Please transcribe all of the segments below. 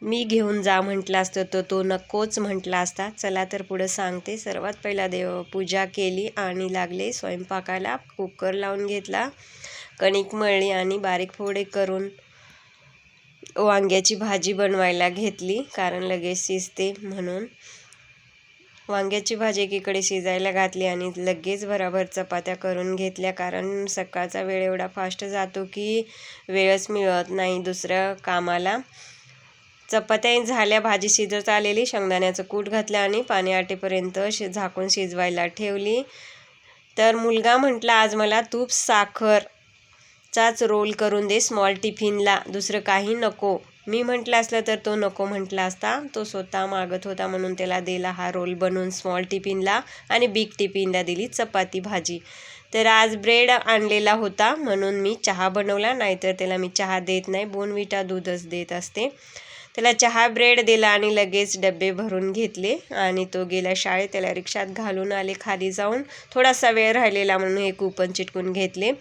मी घेऊन जा म्हटलं असतं तर तो नकोच म्हटला असता. चला तर पुढं सांगते. सर्वात पहिला देवपूजा केली आणि लागले स्वयंपाकाला. कुकर लावून घेतला, कणिक मळली आणि बारीक फोडे करून वांग्याची भाजी बनवायला घेतली, कारण लगेच शिजते म्हणून. वांग्याची भाजी एकीकडे शिजायला घातली आणि लगेच भराभर चपात्या करून घेतल्या, कारण सकाळचा वेळ एवढा फास्ट जातो की वेळच मिळत नाही दुसऱ्या कामाला. चपात्या झाल्या, भाजी शिजत आलेली. शेंगदाण्याचं कूट घातलं आणि पाणी आटेपर्यंत झाकून शिजवायला ठेवली. तर मुलगा म्हटला आज मला तूप साखरचाच रोल करून दे स्मॉल टिफिनला, दुसरं काही नको. मी म्हटलं असलं तर तो नको म्हटला असता. तो स्वतः मागत होता म्हणून त्याला दिला हा रोल बनवून स्मॉल टिफिनला, आणि बिग टिफिनला दिली चपाती भाजी. तर आज ब्रेड आणलेला होता म्हणून मी चहा बनवला, नाहीतर त्याला मी चहा देत नाही, बोर्नव्हिटा दूधच देत असते. त्याला चहा ब्रेड दिला आणि लगेच डबे भरून घेतले आणि तो गेला शाळेत. त्याला रिक्षात घालून आले खाली जाऊन. थोडासा वेळ राहिलेला म्हणून हे कुपन चिटकून घेतले.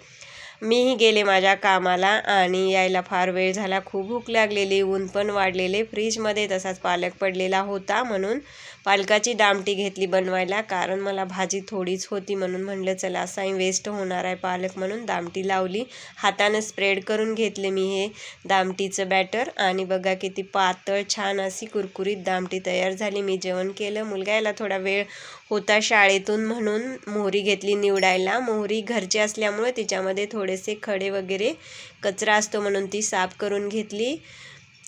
मीही गेले माझ्या कामाला आणि यायला फार वेळ झाला. खूप भूक लागलेली, ऊन पण वाढलेले. फ्रीजमध्ये तसाच पालक पडलेला होता म्हणून पालकाची दामटी घेतली बनवायला, कारण मला भाजी थोडीच होती म्हणून म्हणलं चला असाही वेस्ट होणार आहे पालक म्हणून दामटी लावली. हातानं स्प्रेड करून घेतले मी हे दामटीचं बॅटर आणि बघा किती पातळ छान अशी कुरकुरीत दामटी तयार झाली. मी जेवण केलं. मुलगा याला थोडा वेळ होता शाळेतून म्हणून मोहरी घेतली निवडायला. मोहरी घरची असल्यामुळे तिच्यामध्ये थोडेसे खडे वगैरे कचरा असतो म्हणून ती साफ करून घेतली.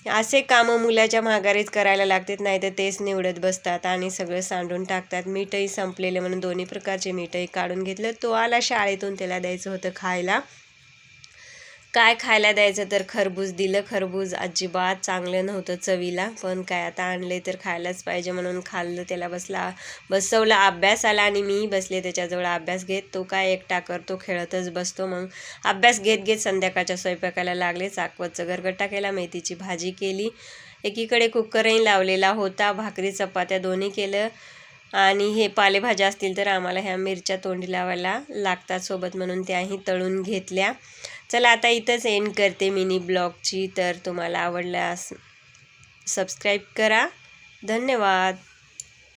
असे कामं मुलाच्या माघारीच करायला लागतात, नाही तर तेच निवडत बसतात आणि सगळं सांडून टाकतात. मीठही संपलेलं म्हणून दोन्ही प्रकारचे मीठही काढून घेतलं. तो आला शाळेतून, त्याला द्यायचं होतं खायला. काय खायला द्यायचं तर खरबूज दिलं. खरबूज अजिबात चांगलं नव्हतं चवीला, पण काय आता आणले तर खायलाच पाहिजे म्हणून खाल्लं. त्याला बसवला अभ्यासाला आणि मी बसले त्याच्याजवळ अभ्यास घेत. तो काय एकटा करतो, खेळतच बसतो. मग अभ्यास घेत घेत संध्याकाळच्या स्वयंपाकाला लागले. चाकवतचं गरगट्टा केला, मेथीची भाजी केली. एकीकडे कुकरही लावलेला होता. भाकरी चपात्या दोन्ही केलं. आणि हे पालेभाज्या असतील तर आम्हाला ह्या मिरच्या तोंडी लावायला लागतात सोबत म्हणून त्याही तळून घेतल्या. चला आता इथंच एंड करते मिनी ब्लॉगची. तर तुम्हाला आवडल्यास सबस्क्राईब करा. धन्यवाद.